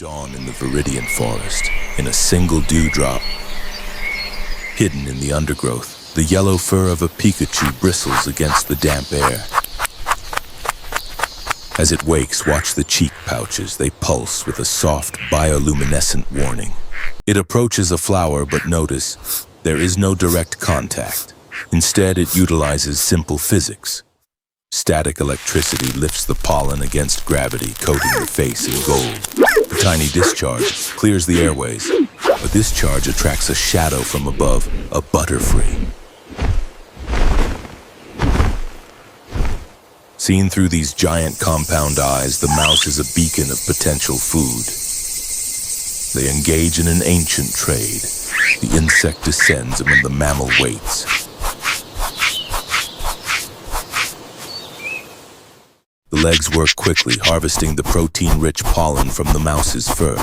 Dawn in the Viridian Forest, in a single dewdrop. Hidden in the undergrowth, the yellow fur of a Pikachu bristles against the damp air. As it wakes, watch the cheek pouches. They pulse with a soft, bioluminescent warning. It approaches a flower, but notice, there is no direct contact. Instead, it utilizes simple physics. Static electricity lifts the pollen against gravity, coating the face in gold. A tiny discharge clears the airways, but this charge attracts a shadow from above, a Butterfree. Seen through these giant compound eyes, the mouse is a beacon of potential food. They engage in an ancient trade. The insect descends among the mammal weights. The legs work quickly, harvesting the protein-rich pollen from the mouse's fur.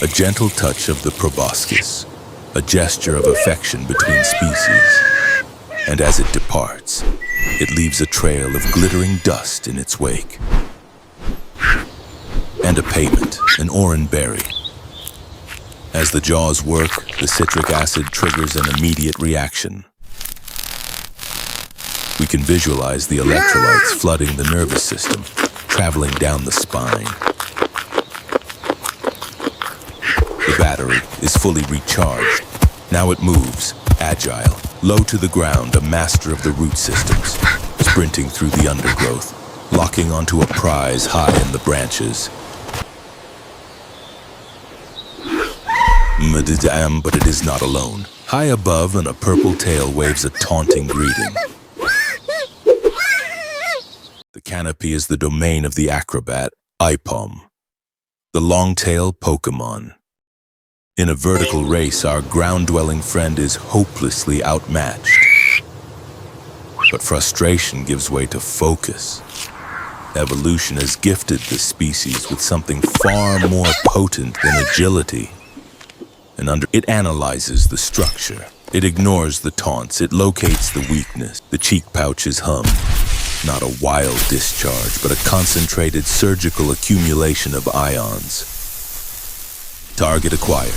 A gentle touch of the proboscis, a gesture of affection between species. And as it departs, it leaves a trail of glittering dust in its wake. And a payment, an oran berry. As the jaws work, the citric acid triggers an immediate reaction. We can visualize the electrolytes flooding the nervous system, traveling down the spine. The battery is fully recharged. Now it moves, agile, low to the ground, a master of the root systems, sprinting through the undergrowth, locking onto a prize high in the branches. But it is not alone. High above, and a purple tail waves a taunting greeting. The canopy is the domain of the acrobat, Ipom, the long-tail Pokémon. In a vertical race, our ground-dwelling friend is hopelessly outmatched. But frustration gives way to focus. Evolution has gifted the species with something far more potent than agility. And it analyzes the structure. It ignores the taunts. It locates the weakness. The cheek pouches hum. Not a wild discharge, but a concentrated surgical accumulation of ions. Target acquired.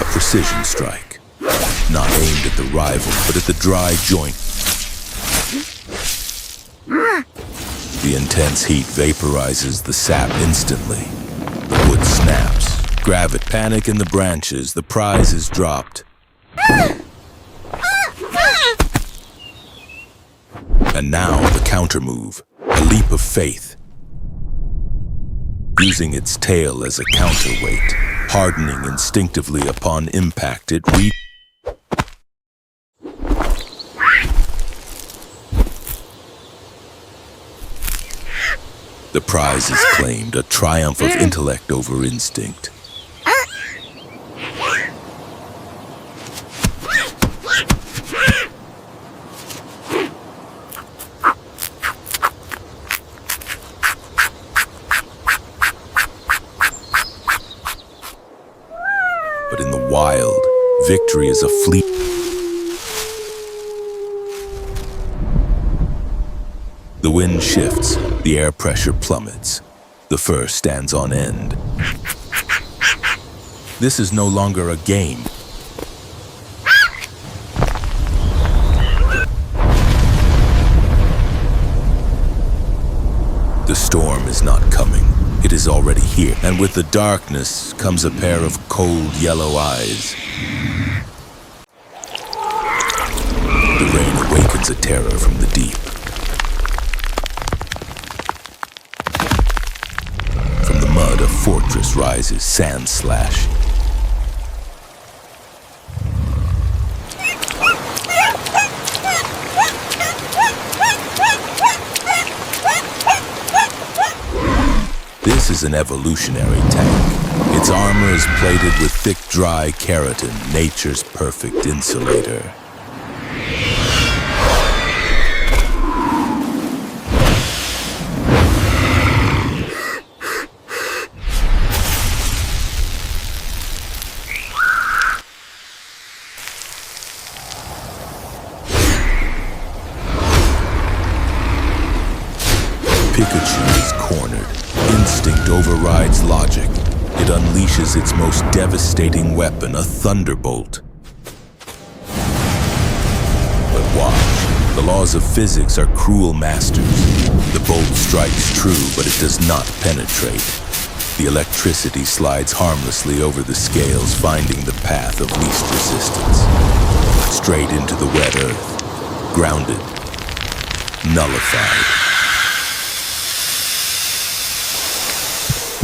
A precision strike. Not aimed at the rival, but at the dry joint. The intense heat vaporizes the sap instantly. The wood snaps. Gravity, panic in the branches. The prize is dropped. And now the counter move, a leap of faith. Using its tail as a counterweight, hardening instinctively upon impact, it The prize is claimed, a triumph of intellect over instinct. But in the wild, victory is a fleet. The wind shifts, the air pressure plummets. The fur stands on end. This is no longer a game. The storm is not coming. It is already here, and with the darkness comes a pair of cold yellow eyes. The rain awakens a terror from the deep. From the mud, a fortress rises, Sandslash. This is an evolutionary tank. Its armor is plated with thick, dry keratin, nature's perfect insulator. Pikachu is cornered. Instinct overrides logic. It unleashes its most devastating weapon, a thunderbolt. But watch. The laws of physics are cruel masters. The bolt strikes true, but it does not penetrate. The electricity slides harmlessly over the scales, finding the path of least resistance. Straight into the wet earth. Grounded. Nullified.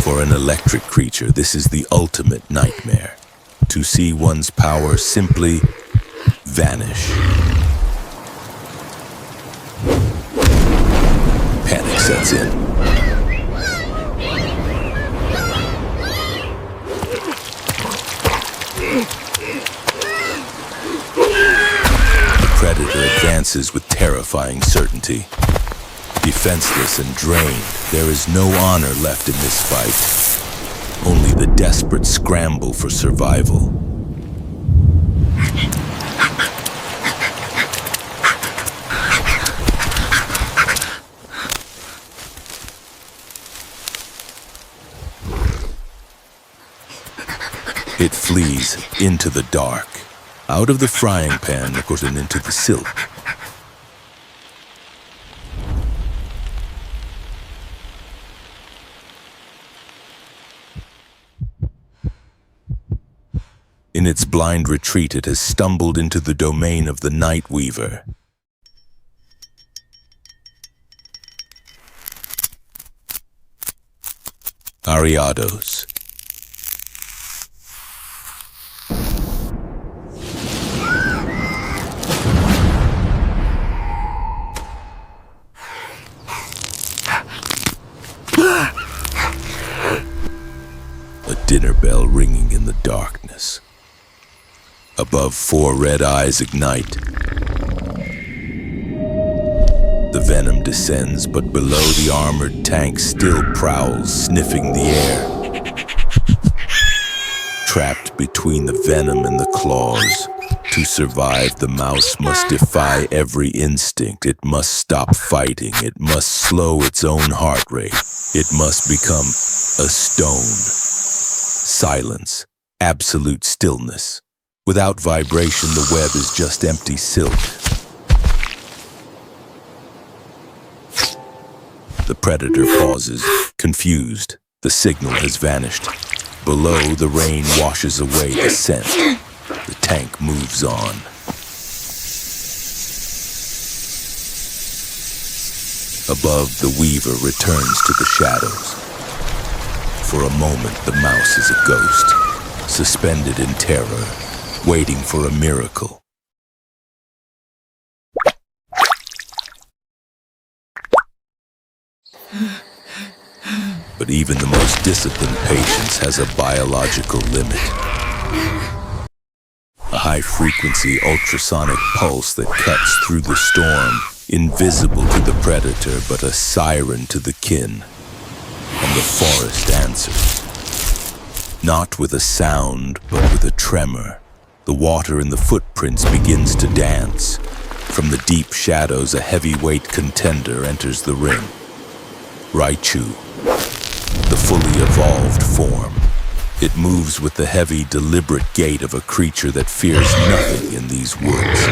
For an electric creature, this is the ultimate nightmare. To see one's power simply vanish. Panic sets in. The predator advances with terrifying certainty. Defenseless and drained, there is no honor left in this fight. Only the desperate scramble for survival. It flees into the dark, out of the frying pan, of course, and into the silk. In its blind retreat, it has stumbled into the domain of the Night Weaver. Ariados. A dinner bell ringing in the darkness. Above, 4 red eyes ignite. The venom descends, but below the armored tank still prowls, sniffing the air. Trapped between the venom and the claws, to survive, the mouse must defy every instinct. It must stop fighting. It must slow its own heart rate. It must become a stone. Silence, absolute stillness. Without vibration, the web is just empty silk. The predator pauses, confused. The signal has vanished. Below, the rain washes away the scent. The tank moves on. Above, the weaver returns to the shadows. For a moment, the mouse is a ghost, suspended in terror, waiting for a miracle. But even the most disciplined patience has a biological limit. A high-frequency ultrasonic pulse that cuts through the storm, invisible to the predator but a siren to the kin. And the forest answers. Not with a sound, but with a tremor. The water in the footprints begins to dance. From the deep shadows, a heavyweight contender enters the ring. Raichu, the fully evolved form. It moves with the heavy, deliberate gait of a creature that fears nothing in these woods.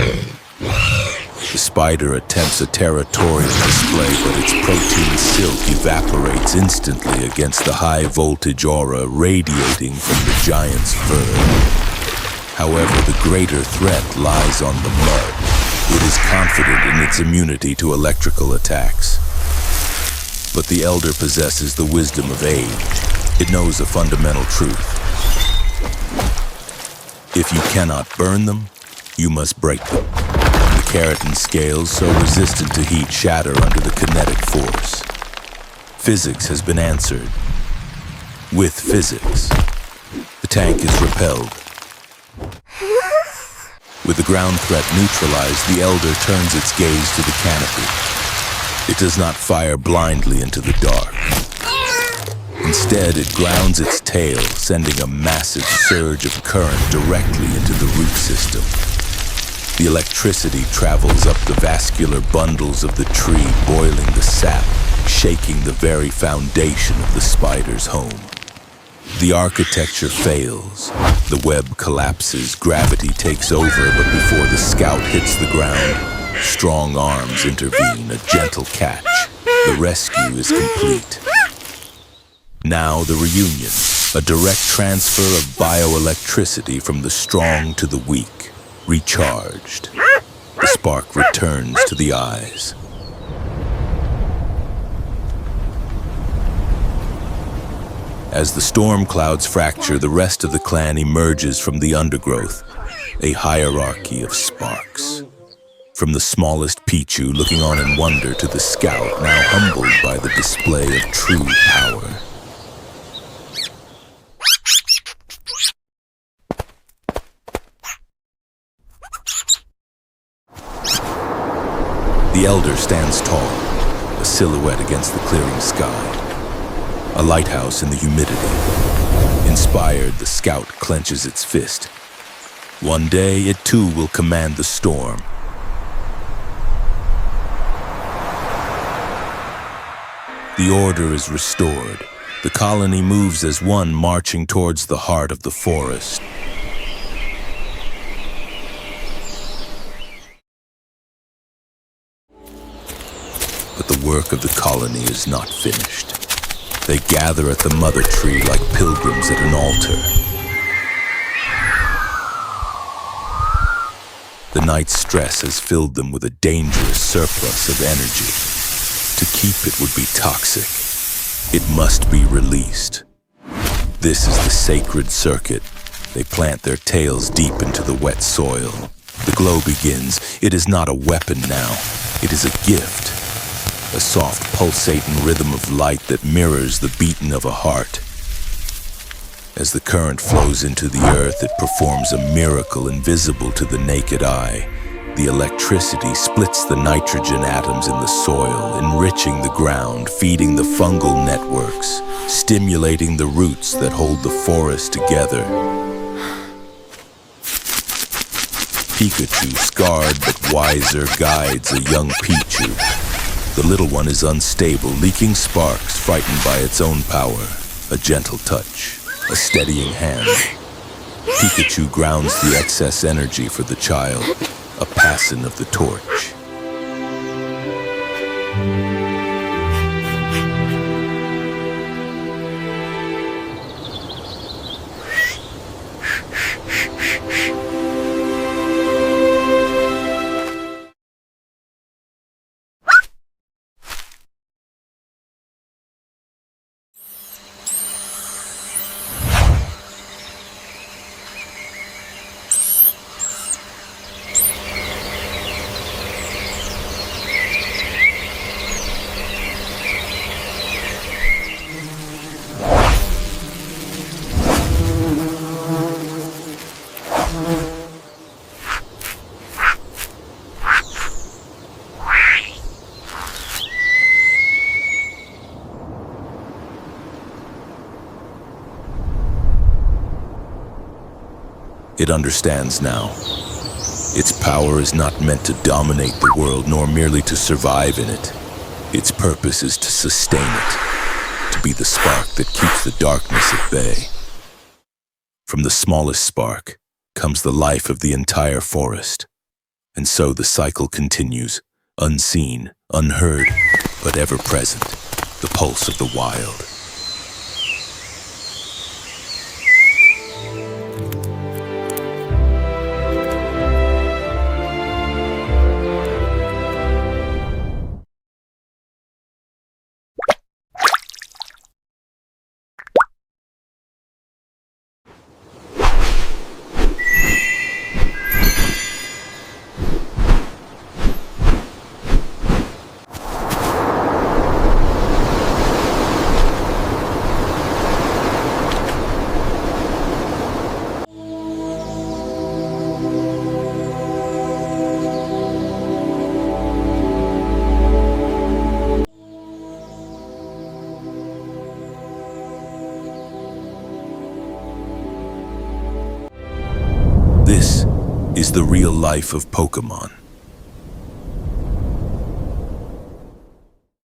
The spider attempts a territorial display, but its protein silk evaporates instantly against the high-voltage aura radiating from the giant's fur. However, the greater threat lies on the mud. It is confident in its immunity to electrical attacks. But the elder possesses the wisdom of age. It knows a fundamental truth. If you cannot burn them, you must break them. The keratin scales, so resistant to heat, shatter under the kinetic force. Physics has been answered. With physics, the tank is repelled. With the ground threat neutralized, the elder turns its gaze to the canopy. It does not fire blindly into the dark. Instead, it grounds its tail, sending a massive surge of current directly into the root system. The electricity travels up the vascular bundles of the tree, boiling the sap, shaking the very foundation of the spider's home. The architecture fails. The web collapses, gravity takes over, but before the scout hits the ground, strong arms intervene, a gentle catch. The rescue is complete. Now the reunion, a direct transfer of bioelectricity from the strong to the weak, recharged. The spark returns to the eyes. As the storm clouds fracture, the rest of the clan emerges from the undergrowth, a hierarchy of sparks. From the smallest Pichu looking on in wonder to the scout, now humbled by the display of true power. The elder stands tall, a silhouette against the clearing sky. A lighthouse in the humidity. Inspired, the scout clenches its fist. One day, it too will command the storm. The order is restored. The colony moves as one, marching towards the heart of the forest. But the work of the colony is not finished. They gather at the mother tree like pilgrims at an altar. The night's stress has filled them with a dangerous surplus of energy. To keep it would be toxic. It must be released. This is the sacred circuit. They plant their tails deep into the wet soil. The glow begins. It is not a weapon now. It is a gift. A soft pulsating rhythm of light that mirrors the beating of a heart. As the current flows into the earth, it performs a miracle invisible to the naked eye. The electricity splits the nitrogen atoms in the soil, enriching the ground, feeding the fungal networks, stimulating the roots that hold the forest together. Pikachu, scarred but wiser, guides a young Pichu. The little one is unstable, leaking sparks, frightened by its own power. A gentle touch, a steadying hand. Pikachu grounds the excess energy for the child, a passing of the torch. It understands now. Its power is not meant to dominate the world, nor merely to survive in it. Its purpose is to sustain it, to be the spark that keeps the darkness at bay. From the smallest spark comes the life of the entire forest. And so the cycle continues, unseen, unheard, but ever present, the pulse of the wild. This is the real life of Pokémon.